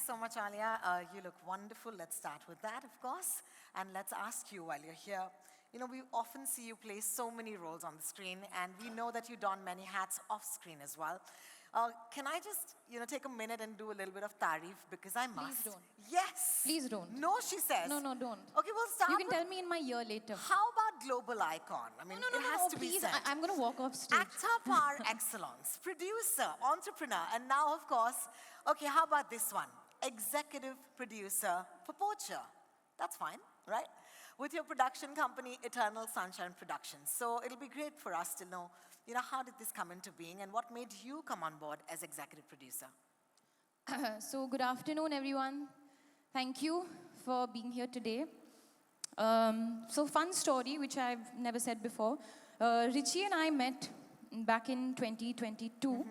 so much, Alia. You look wonderful. Let's start with that, of course. And let's ask you while you're here. You know, we often see you play so many roles on the screen, and we know that you don many hats off screen as well. Can I just, take a minute and do a little bit of tarif because I must. Please don't. Yes. Please don't. No, she says. No, don't. Okay, we'll start. You can tell me in my ear later. How about global icon? I mean, it has to be please. said. I'm going to walk off stage. Actor par excellence, producer, entrepreneur, and now, of course, okay, how about this one? Executive producer for Poacher. That's fine, right? With your production company, Eternal Sunshine Productions. So it'll be great for us to know, how did this come into being and what made you come on board as executive producer? So good afternoon, everyone. Thank you for being here today. So fun story, which I've never said before. Richie and I met back in 2022.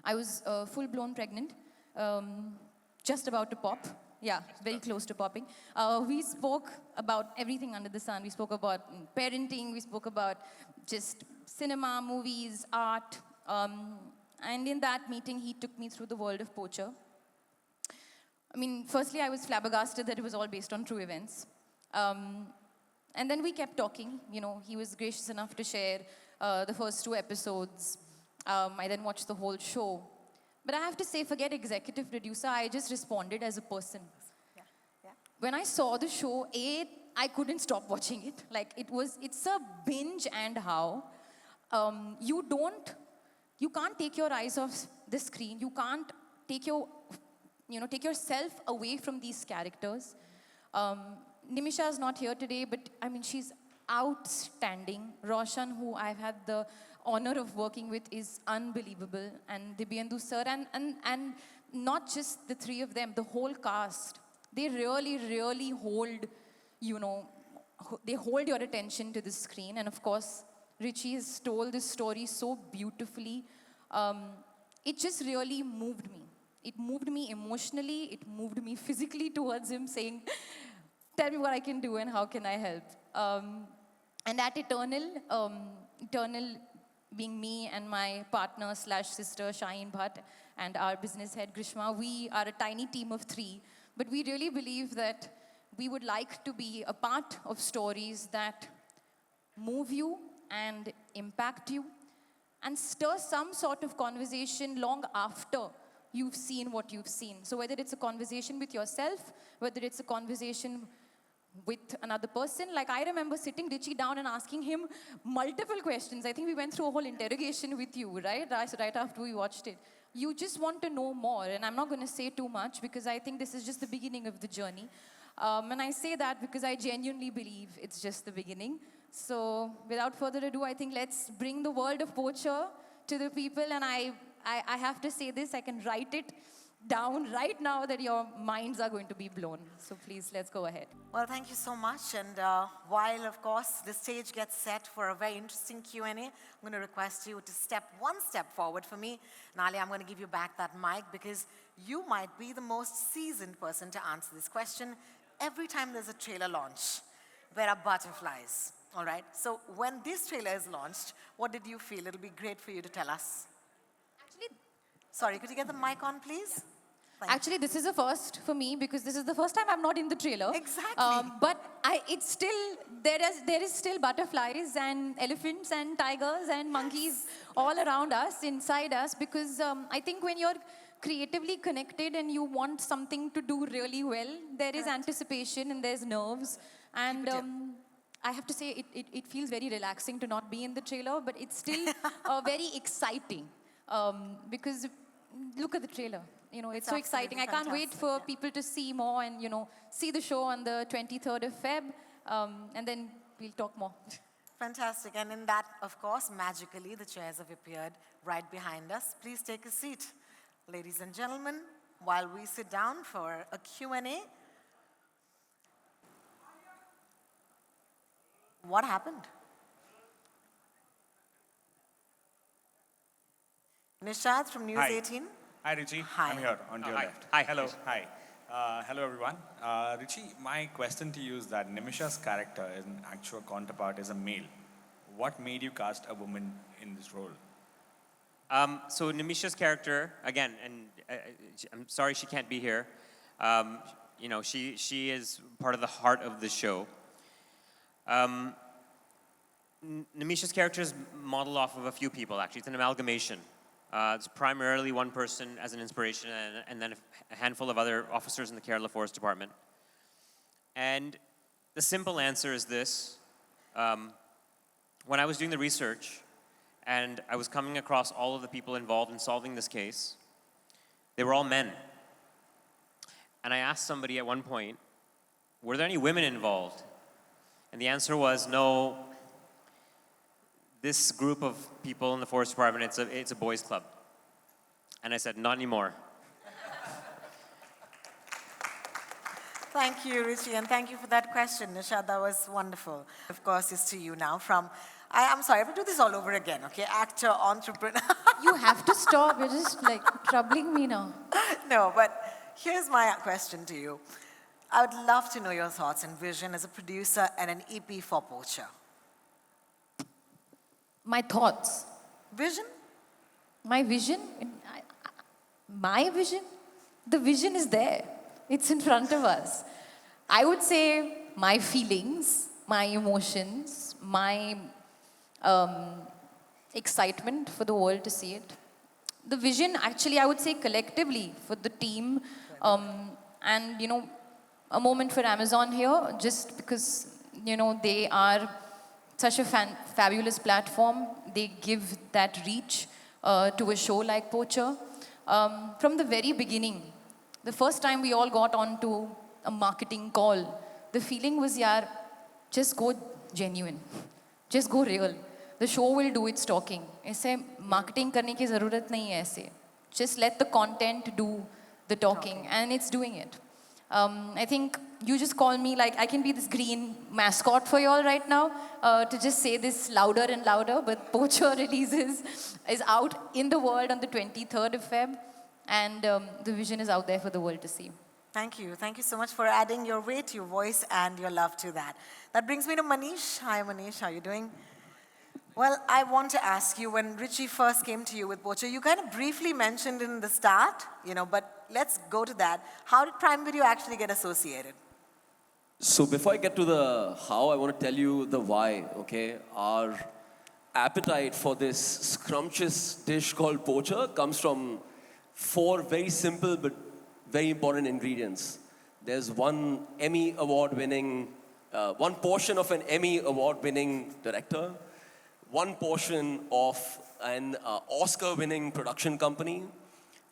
I was full-blown pregnant, just about to pop. Yeah, very close to popping. We spoke about everything under the sun. We spoke about parenting. We spoke about just cinema, movies, art. And in that meeting, he took me through the world of Poacher. I mean, firstly, I was flabbergasted that it was all based on true events. And then we kept talking. He was gracious enough to share the first 2 episodes. I then watched the whole show. But I have to say, forget executive producer, I just responded as a person. Yeah. When I saw the show, I couldn't stop watching it. Like, it's a binge and how. You can't take your eyes off the screen. You can't take take yourself away from these characters. Nimisha is not here today, but I mean, she's outstanding. Roshan, who I've had the honor of working with, is unbelievable. And Dibyendu sir, and not just the 3 of them, the whole cast. They really, really hold, they hold your attention to the screen. And of course, Richie has told this story so beautifully. It just really moved me. It moved me emotionally. It moved me physically towards him, saying, tell me what I can do and how can I help. And at Eternal being me and my partner / sister Shaheen Bhatt and our business head Grishma, we are a tiny team of 3. But we really believe that we would like to be a part of stories that move you and impact you and stir some sort of conversation long after you've seen what you've seen. So whether it's a conversation with yourself, whether it's a conversation with another person. Like, I remember sitting Richie down and asking him multiple questions. I think we went through a whole interrogation with you, right? Right after we watched it. You just want to know more. And I'm not going to say too much because I think this is just the beginning of the journey. And I say that because I genuinely believe it's just the beginning. So without further ado, I think let's bring the world of Poacher to the people. And I have to say this, I can write it down right now that your minds are going to be blown. So please, let's go ahead. Well, thank you so much. And while, of course, the stage gets set for a very interesting Q&A, I'm going to request you to step 1 step forward for me. Nali, I'm going to give you back that mic because you might be the most seasoned person to answer this question. Every time there's a trailer launch, there are butterflies, all right? So when this trailer is launched, what did you feel? It'll be great for you to tell us. Sorry, could you get the mic on, please? Actually, this is a first for me because this is the first time I'm not in the trailer. Exactly. But it's still, there is still butterflies and elephants and tigers and monkeys all around us, inside us, because I think when you're creatively connected and you want something to do really well, there is anticipation and there's nerves. And I have to say, it feels very relaxing to not be in the trailer, but it's still very exciting because look at the trailer. It's so exciting. I can't wait for people to see more and, see the show on the 23rd of Feb. And then we'll talk more. Fantastic. And in that, of course, magically, the chairs have appeared right behind us. Please take a seat. Ladies and gentlemen, while we sit down for a Q&A, what happened? Nishad from News 18. Hi, Richie. Hi. I'm here on your left. Hi. Hello. Hi. Hello, everyone. Richie, my question to you is that Nimisha's character, an actual counterpart, is a male. What made you cast a woman in this role? So Nimisha's character, again, and I'm sorry she can't be here. You know, she is part of the heart of the show. Nimisha's character is modeled off of a few people, actually. It's an amalgamation. It's primarily one person as an inspiration, and then a handful of other officers in the Kerala Forest Department. And the simple answer is this. When I was doing the research, and I was coming across all of the people involved in solving this case, they were all men. And I asked somebody at one point, were there any women involved? And the answer was no. This group of people in the Forest Department, it's a boys' club. And I said, not anymore. Thank you, Richie, and thank you for that question, Nisha. That was wonderful. Of course, it's to you now from, I'm sorry, I have to do this all over again, okay? Actor, entrepreneur. You have to stop. You're just like troubling me now. No, but here's my question to you. I would love to know your thoughts and vision as a producer and an EP for Poacher. My thoughts. Vision? My vision? My vision? The vision is there. It's in front of us. I would say my feelings, my emotions, my excitement for the world to see it. The vision, actually, I would say collectively for the team, and, you know, a moment for Amazon here, just because, you know, they are such a fabulous platform. They give that reach to a show like Poacher. From the very beginning, the first time we all got onto a marketing call, the feeling was, yaar, just go genuine. Just go real. The show will do its talking. ऐसे marketing करने की ज़रूरत नहीं है ऐसे. Just let the content do the talking, and it's doing it. I think you just call me, like, I can be this green mascot for you all right now to just say this louder and louder, but Poacher is out in the world on the 23rd of Feb, and the vision is out there for the world to see. Thank you. Thank you so much for adding your weight, your voice, and your love to that. That brings me to Manish. Hi, Manish. How are you doing? Well, I want to ask you, when Richie first came to you with Poacher, you kind of briefly mentioned in the start, you know, but let's go to that. How did Prime Video actually get associated? So before I get to the how, I want to tell you the why, okay? Our appetite for this scrumptious dish called Poacher comes from 4 very simple but very important ingredients. There's one Emmy award-winning, one portion of an Emmy award-winning director, one portion of an Oscar-winning production company,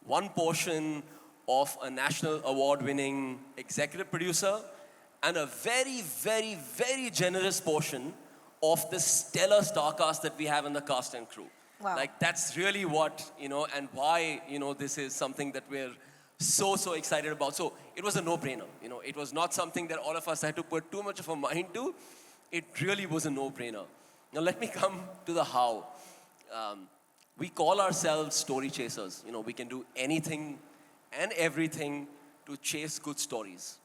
one portion of a national award-winning executive producer, and a very, very, very generous portion of the stellar star cast that we have in the cast and crew. Wow. Like, that's really what, you know, and why, you know, this is something that we're so excited about. So it was a no-brainer, you know. It was not something that all of us had to put too much of a mind to. It really was a no-brainer. Now let me come to the how. We call ourselves story chasers. You know, we can do anything and everything to chase good stories.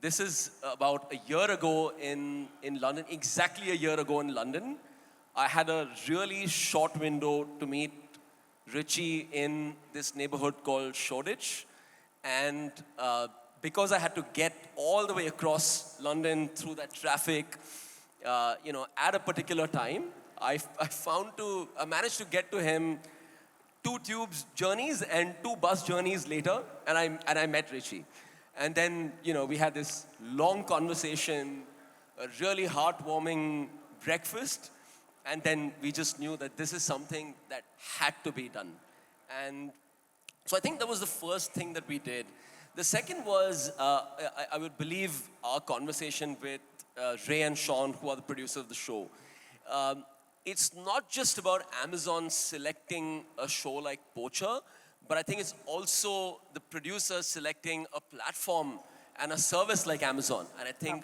This is about a year ago in London, exactly a year ago in London. I had a really short window to meet Richie in this neighborhood called Shoreditch. And because I had to get all the way across London through that traffic, you know, at a particular time, I managed to get to him 2 tubes journeys and 2 bus journeys later, and I met Richie. And then, you know, we had this long conversation, a really heartwarming breakfast, and then we just knew that this is something that had to be done. And so I think that was the first thing that we did. The second was, I would believe, our conversation with Ray and Sean, who are the producers of the show. It's not just about Amazon selecting a show like Poacher, but I think it's also the producers selecting a platform and a service like Amazon. And I think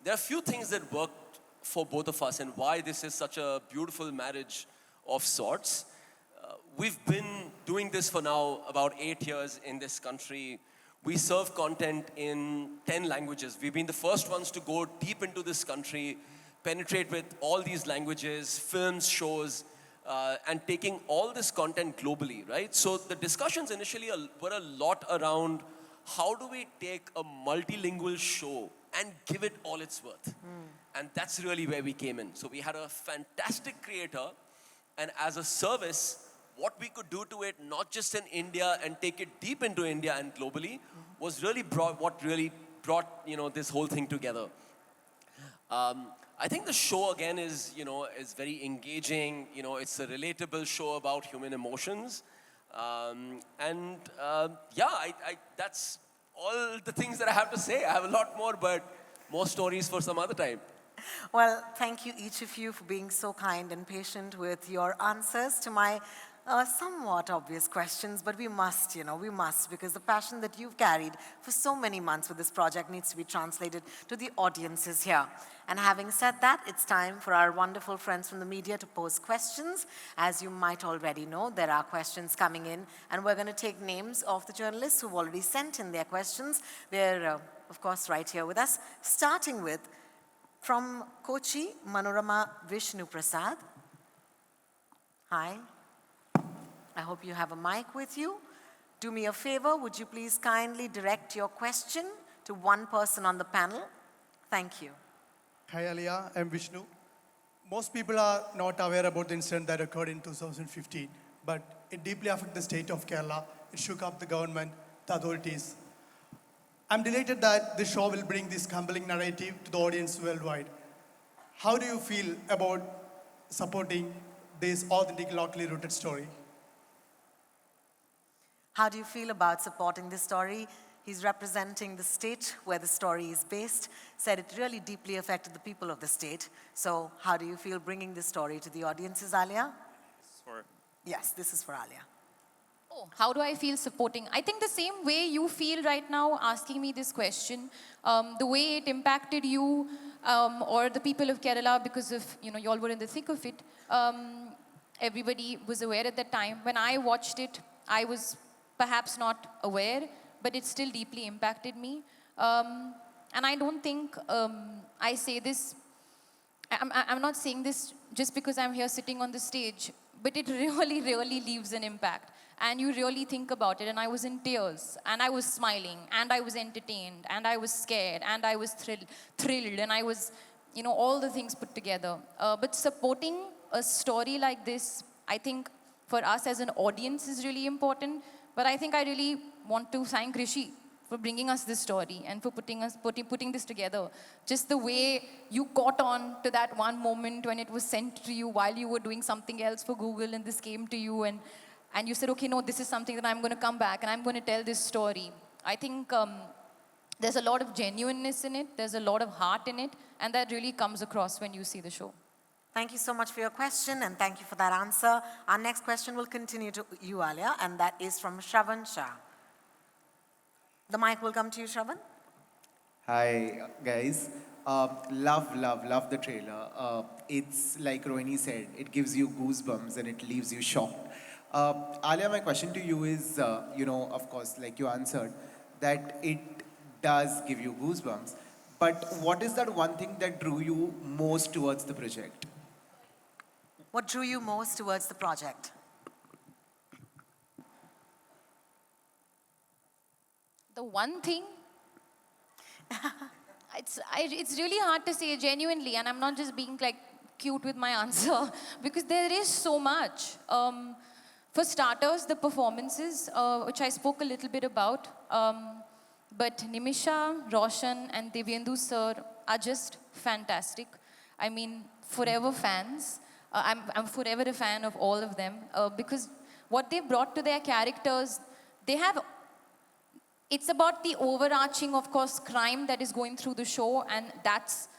there are a few things that worked for both of us and why this is such a beautiful marriage of sorts. We've been doing this for now about 8 years in this country. We serve content in 10 languages. We've been the first ones to go deep into this country, penetrate with all these languages, films, shows, and taking all this content globally, right? So the discussions initially were a lot around how do we take a multilingual show and give it all its worth? And that's really where we came in. So we had a fantastic creator, and as a service, what we could do to it, not just in India and take it deep into India and globally, was really what really brought this whole thing together. I think the show again is very engaging. It's a relatable show about human emotions, that's all the things that I have to say. I have a lot more, but more stories for some other time. Well, thank you each of you for being so kind and patient with your answers to my somewhat obvious questions, but we must, because the passion that you've carried for so many months with this project needs to be translated to the audiences here. And having said that, it's time for our wonderful friends from the media to pose questions. As you might already know, there are questions coming in, and we're going to take names of the journalists who've already sent in their questions. They're, of course, right here with us, starting with, from Kochi, Manorama Vishnu Prasad. Hi. I hope you have a mic with you. Do me a favor, would you please kindly direct your question to one person on the panel? Thank you. Hi Alia, I'm Vishnu. Most people are not aware about the incident that occurred in 2015, but it deeply affected the state of Kerala. It shook up the government, the authorities. I'm delighted that the show will bring this compelling narrative to the audience worldwide. How do you feel about supporting this authentic, locally rooted story? How do you feel about supporting this story? He's representing the state where the story is based, said it really deeply affected the people of the state. So how do you feel bringing this story to the audiences, Alia? Yes, this is for Alia. Oh, how do I feel supporting? I think the same way you feel right now asking me this question, the way it impacted you or the people of Kerala because of, you all were in the thick of it. Everybody was aware at that time. When I watched it, I was perhaps not aware, but it still deeply impacted me. And I don't think I say this, I'm not saying this just because I'm here sitting on the stage, but it really, really leaves an impact. And you really think about it, and I was in tears, and I was smiling, and I was entertained, and I was scared, and I was thrilled, and I was, all the things put together. But supporting a story like this, I think for us as an audience is really important. But I think I really want to thank Rishi for bringing us this story and for putting this together. Just the way you caught on to that one moment when it was sent to you while you were doing something else for Google, and this came to you, and you said, okay, no, this is something that I'm going to come back and I'm going to tell this story. I think there's a lot of genuineness in it, there's a lot of heart in it, and that really comes across when you see the show. Thank you so much for your question, and thank you for that answer. Our next question will continue to you, Alia, and that is from Shravan Shah. The mic will come to you, Shravan. Hi, guys. Love the trailer. It's like Rohini said, it gives you goosebumps and it leaves you shocked. Alia, my question to you is, of course, like you answered, that it does give you goosebumps. But what is that one thing that drew you most towards the project? What drew you most towards the project? The one thing, it's really hard to say genuinely, and I'm not just being like cute with my answer, because there is so much. For starters, the performances, which I spoke a little bit about, but Nimisha, Roshan, and Divyendu sir are just fantastic. I mean, forever fans. I'm forever a fan of all of them because what they brought to their characters, it's about the overarching, of course, crime that is going through the show, and that's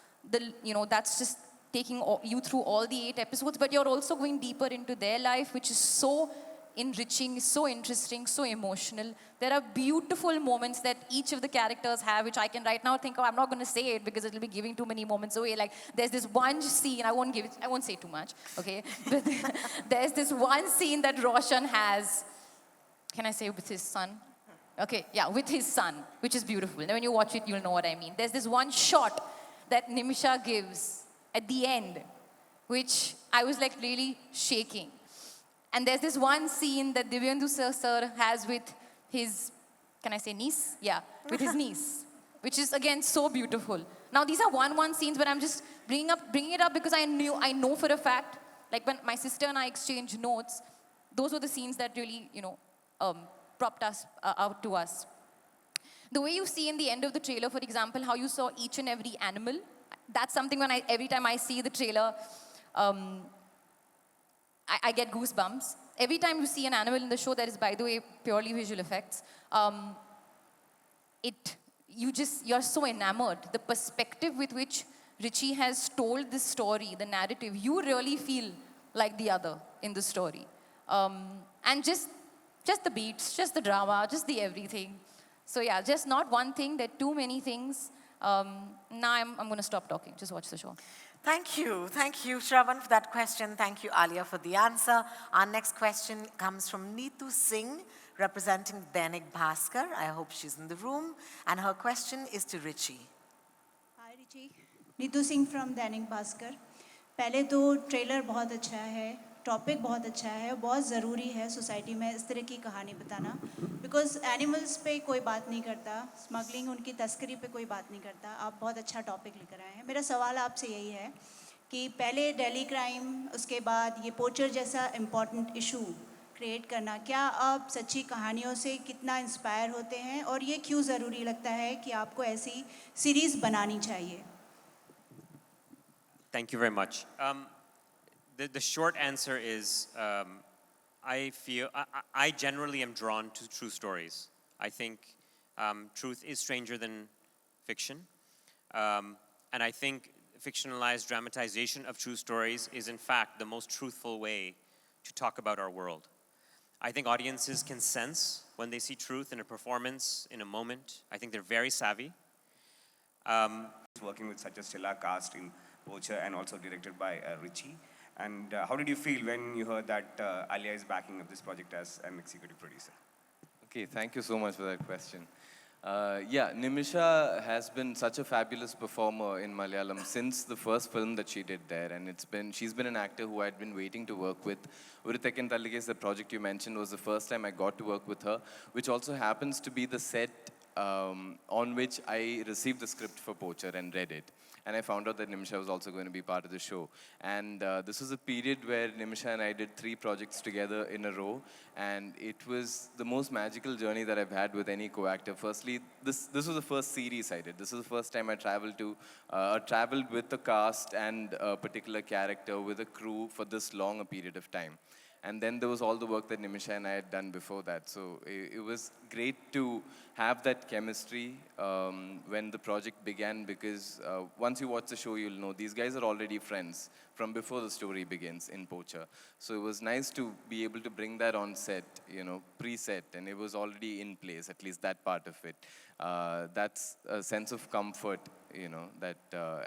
just taking you through all the 8 episodes, but you're also going deeper into their life, which is so enriching, so interesting, so emotional. There are beautiful moments that each of the characters have, which I can right now think, I'm not going to say it because it'll be giving too many moments away. Like, there's this one scene, I won't say too much, okay? But there's this one scene that Roshan has, can I say with his son? Okay, yeah, with his son, which is beautiful. And when you watch it, you'll know what I mean. There's this one shot that Nimisha gives at the end, which I was like really shaking. And there's this one scene that Divyendu sir has with his, can I say niece? Yeah, with his niece, which is again so beautiful. Now these are one scenes, but I'm just bringing it up because I know for a fact, like when my sister and I exchanged notes, those were the scenes that really, propped us out to us. The way you see in the end of the trailer, for example, how you saw each and every animal, that's something when every time I see the trailer, I get goosebumps. Every time you see an animal in the show, that is, by the way, purely visual effects, you're so enamored. The perspective with which Richie has told this story, the narrative, you really feel like the other in the story. And just the beats, just the drama, just the everything. So yeah, just not one thing, there are too many things. Now I'm going to stop talking. Just watch the show. Thank you, Shravan, for that question. Thank you, Alia, for the answer. Our next question comes from Neetu Singh, representing Dainik Bhaskar. I hope she's in the room. And her question is to Richie. Hi, Richie. Neetu Singh from Dainik Bhaskar. पहले तो trailer बहुत अच्छा है, topic बहुत अच्छा है, बहुत ज़रूरी है सोसाइटी में इस तरह की कहानी बताना, बिकॉज एनिमल्स पे कोई बात नहीं करता, स्मगलिंग, उनकी तस्करी पे कोई बात नहीं करता. आप बहुत अच्छा टॉपिक लेकर आए हैं. मेरा सवाल आपसे यही है कि पहले दिल्ली क्राइम, उसके बाद ये पोचर जैसा इम्पॉर्टेंट इशू क्रिएट करना, क्या आप सच्ची कहानियों से कितना इंस्पायर होते हैं और ये क्यों ज़रूरी लगता है कि आपको ऐसी सीरीज़ बनानी चाहिए? Thank you very much. The short answer is I generally am drawn to true stories. I think truth is stranger than fiction. And I think fictionalized dramatization of true stories is in fact the most truthful way to talk about our world. I think audiences can sense when they see truth in a performance, in a moment. I think they're very savvy. Working with such a stellar cast in Poacher and also directed by Richie. And how did you feel when you heard that Alia is backing up this project as an executive producer? Okay, thank you so much for that question. Yeah, Nimisha has been such a fabulous performer in Malayalam since the first film that she did there, and she's been an actor who I'd been waiting to work with. Uruthekkan Tallige, the project you mentioned, was the first time I got to work with her, which also happens to be the set on which I received the script for Poacher and read it. And I found out that Nimisha was also going to be part of the show. And this was a period where Nimisha and I did 3 projects together in a row. And it was the most magical journey that I've had with any co-actor. Firstly, this was the first series I did. This was the first time I traveled with a cast and a particular character with a crew for this long a period of time. And then there was all the work that Nimisha and I had done before that. So it was great to have that chemistry when the project began, because once you watch the show, you'll know these guys are already friends from before the story begins in Poacher. So it was nice to be able to bring that on set, pre-set, and it was already in place, at least that part of it. That's a sense of comfort, that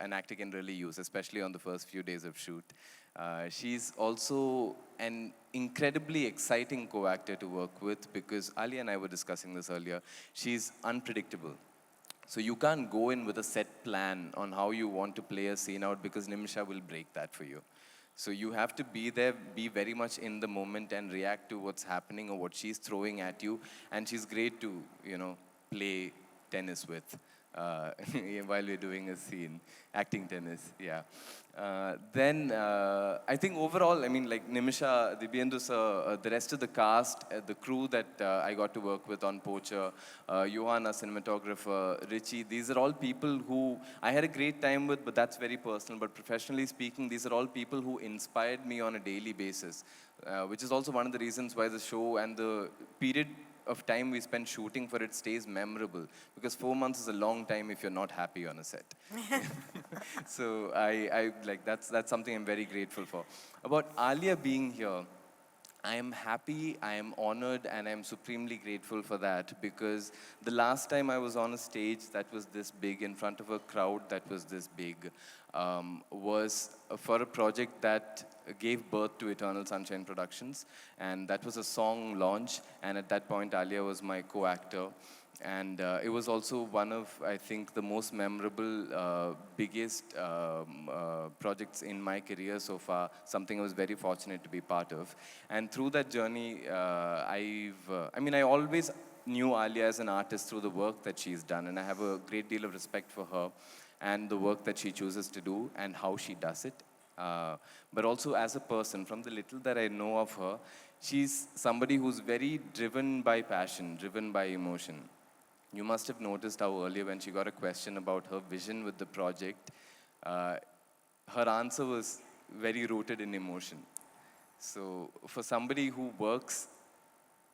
an actor can really use, especially on the first few days of shoot. She's also an incredibly exciting co-actor to work with, because Ali and I were discussing this earlier. She's unpredictable. So you can't go in with a set plan on how you want to play a scene out, because Nimisha will break that for you. So you have to be there, be very much in the moment and react to what's happening or what she's throwing at you. And she's great to, play tennis with while we're doing a scene, acting tennis, yeah. Then I think overall, like Nimisha, Divyendu sir, the rest of the cast, the crew that I got to work with on Poacher, Johanna, cinematographer, Richie, these are all people who I had a great time with, but that's very personal. But professionally speaking, these are all people who inspired me on a daily basis, which is also one of the reasons why the show and the period of time we spend shooting for it stays memorable, because 4 months is a long time if you're not happy on a set. So I like that's something I'm very grateful for. About Alia being here, I am happy, I am honored, and I am supremely grateful for that, because the last time I was on a stage that was this big, in front of a crowd that was this big, was for a project that gave birth to Eternal Sunshine Productions, and that was a song launch, and at that point Alia was my co-actor. And it was also one of, I think, the most memorable, biggest projects in my career so far, something I was very fortunate to be part of. And through that journey, I always knew Alia as an artist through the work that she's done, and I have a great deal of respect for her and the work that she chooses to do and how she does it. But also as a person, from the little that I know of her, she's somebody who's very driven by passion, driven by emotion. You must have noticed how earlier when she got a question about her vision with the project, her answer was very rooted in emotion. So for somebody who works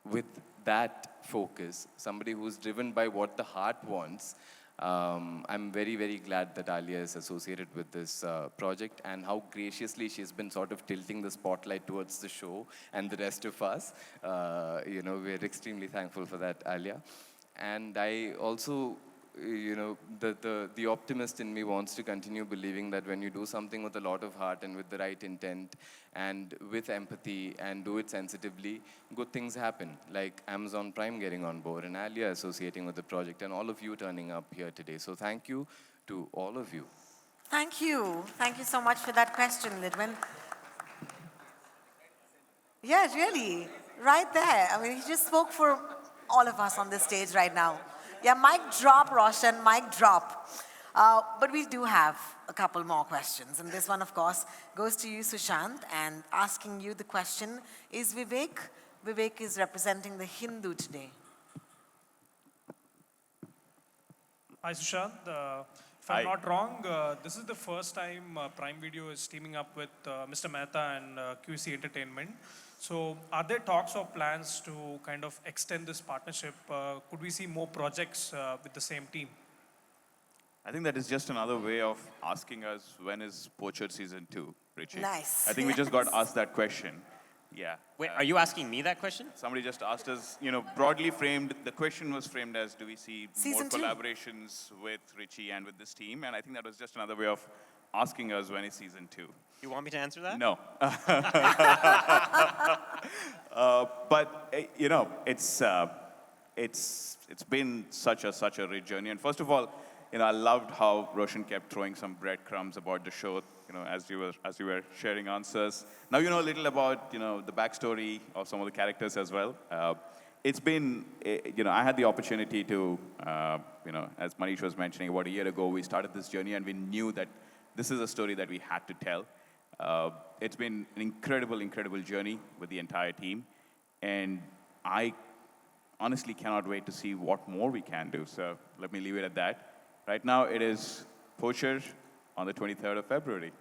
with that focus, somebody who's driven by what the heart wants, I'm very, very glad that Alia is associated with this project and how graciously she's been sort of tilting the spotlight towards the show and the rest of us. We're extremely thankful for that, Alia. And I also, the optimist in me wants to continue believing that when you do something with a lot of heart and with the right intent and with empathy and do it sensitively, good things happen. Like Amazon Prime getting on board and Alia associating with the project and all of you turning up here today. So thank you to all of you. Thank you. Thank you so much for that question, Lidwin. Yeah, really. Right there. I mean, he just spoke for all of us on this stage right now. Yeah, mic drop, Roshan, mic drop. But we do have a couple more questions. And this one, of course, goes to you, Sushant. And asking you the question, is Vivek? Vivek is representing the Hindu today. Hi, Sushant. If I'm not wrong, this is the first time Prime Video is teaming up with Mr. Mehta and QC Entertainment. So are there talks or plans to kind of extend this partnership? Could we see more projects with the same team? I think that is just another way of asking us when is Poacher season 2, Richie. Nice. I think we just got asked that question. Yeah. Wait, are you asking me that question? Somebody just asked us, broadly framed, the question was framed as, do we see Season more 2? collaborations with Richie and with this team? And I think that was just another way of asking us when is season 2. You want me to answer that? No. But it's been such a rich journey. And first of all, I loved how Roshan kept throwing some breadcrumbs about the show, as you were sharing answers. Now you know a little about, the backstory of some of the characters as well. It's been, I had the opportunity to, as Manish was mentioning, about a year ago, we started this journey and we knew that this is a story that we had to tell. It's been an incredible journey with the entire team. And I honestly cannot wait to see what more we can do. So let me leave it at that. Right now, it is Poacher on the 23rd of February.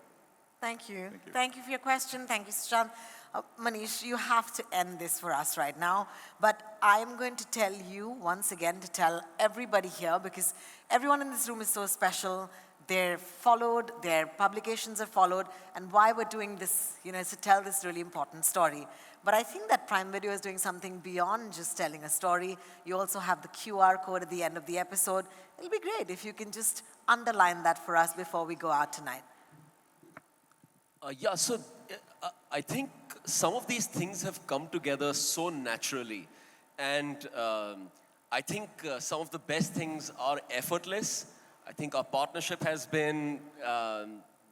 Thank you. Thank you for your question. Thank you, Sushant. Manish, you have to end this for us right now. But I'm going to tell you once again to tell everybody here, because everyone in this room is so special. They're followed, their publications are followed, and why we're doing this, is to tell this really important story. But I think that Prime Video is doing something beyond just telling a story. You also have the QR code at the end of the episode. It'll be great if you can just underline that for us before we go out tonight. I think some of these things have come together so naturally. And I think some of the best things are effortless. I think our partnership has been,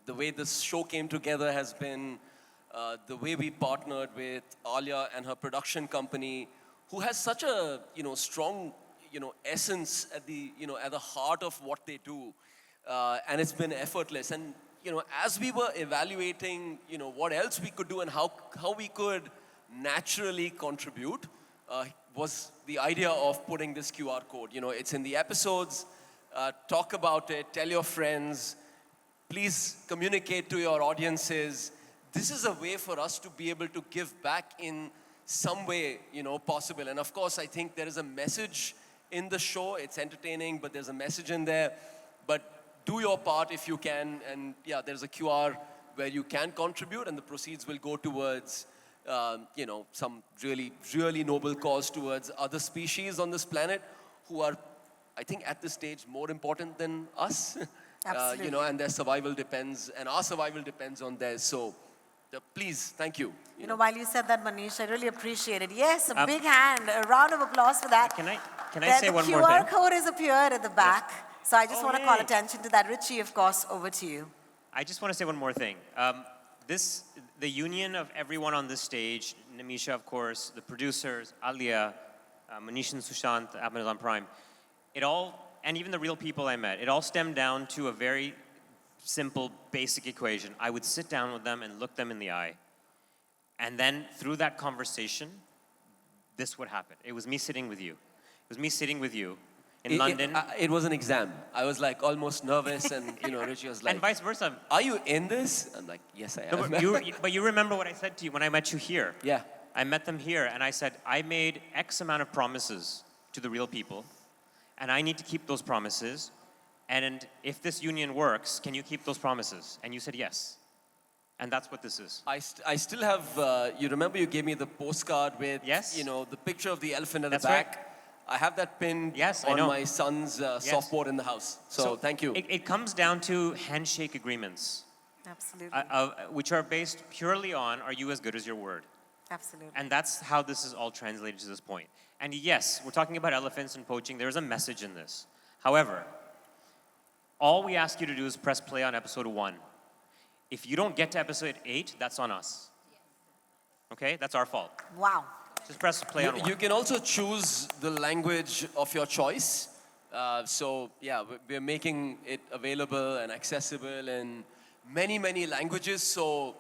the way this show came together has been, the way we partnered with Alia and her production company, who has such a strong essence at the heart of what they do, and it's been effortless. And as we were evaluating what else we could do and how we could naturally contribute, was the idea of putting this QR code. It's in the episodes. Talk about it. Tell your friends. Please communicate to your audiences. This is a way for us to be able to give back in some way, possible. And of course, I think there is a message in the show. It's entertaining, but there's a message in there. But do your part if you can. And yeah, there's a QR where you can contribute, and the proceeds will go towards, some really, really noble cause towards other species on this planet who are, I think, at this stage more important than us. Absolutely. And their survival depends, and our survival depends on theirs. So, please, thank you. While you said that, Manish, I really appreciate it. Yes, a big hand, a round of applause for that. Can Can I say one more The thing? QR code has appeared at the back. So I just Oh, want to call yay. attention to that. Richie, of course, over to you. I just want to say one more thing. The union of everyone on this stage, Nimisha, of course, the producers, Alia, Manish and Sushant, Amazon Prime, and even the real people I met, it all stemmed down to a very simple, basic equation. I would sit down with them and look them in the eye. And then through that conversation, this would happen. It was me sitting with you. It was me sitting with you in London. It was an exam. I was like almost nervous, and Richie was like, and vice versa. "Are you in this?" I'm like, "Yes, I am." No, but you remember what I said to you when I met you here. Yeah. I met them here, and I said, I made X amount of promises to the real people, and I need to keep those promises. And if this union works, can you keep those promises? And you said yes. And that's what this is. I still have, you remember you gave me the postcard with, Yes. the picture of the elephant at That's the back? right. I have that pinned Yes, I on know. my son's softboard in the house. So thank you. It comes down to handshake agreements, Absolutely. which are based purely on, are you as good as your word? Absolutely. And that's how this is all translated to this point. And yes, we're talking about elephants and poaching. There's a message in this. However, all we ask you to do is press play on episode 1. If you don't get to episode 8, that's on us. Okay? That's our fault. Wow. Just press play on 1. You can also choose the language of your choice. We're making it available and accessible in many, many languages. So,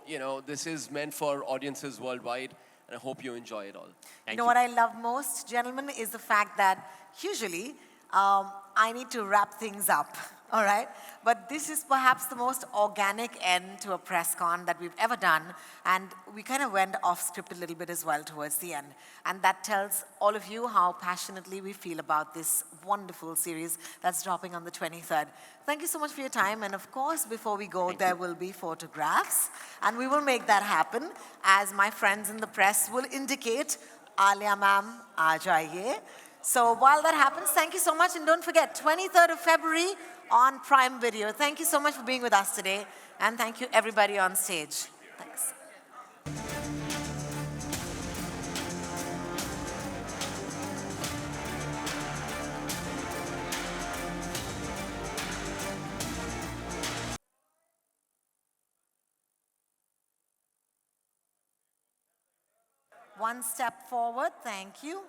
this is meant for audiences worldwide. And I hope you enjoy it all. You know what I love most, gentlemen, is the fact that usually I need to wrap things up, all right? But this is perhaps the most organic end to a press con that we've ever done. And we kind of went off script a little bit as well towards the end. And that tells all of you how passionately we feel about this wonderful series that's dropping on the 23rd. Thank you so much for your time. And of course, before we go, there will be photographs. And we will make that happen, as my friends in the press will indicate. Alia ma'am, aa jaiye. So while that happens, thank you so much. And don't forget, 23rd of February on Prime Video. Thank you so much for being with us today. And thank you, everybody on stage. Thanks. One step forward. Thank you.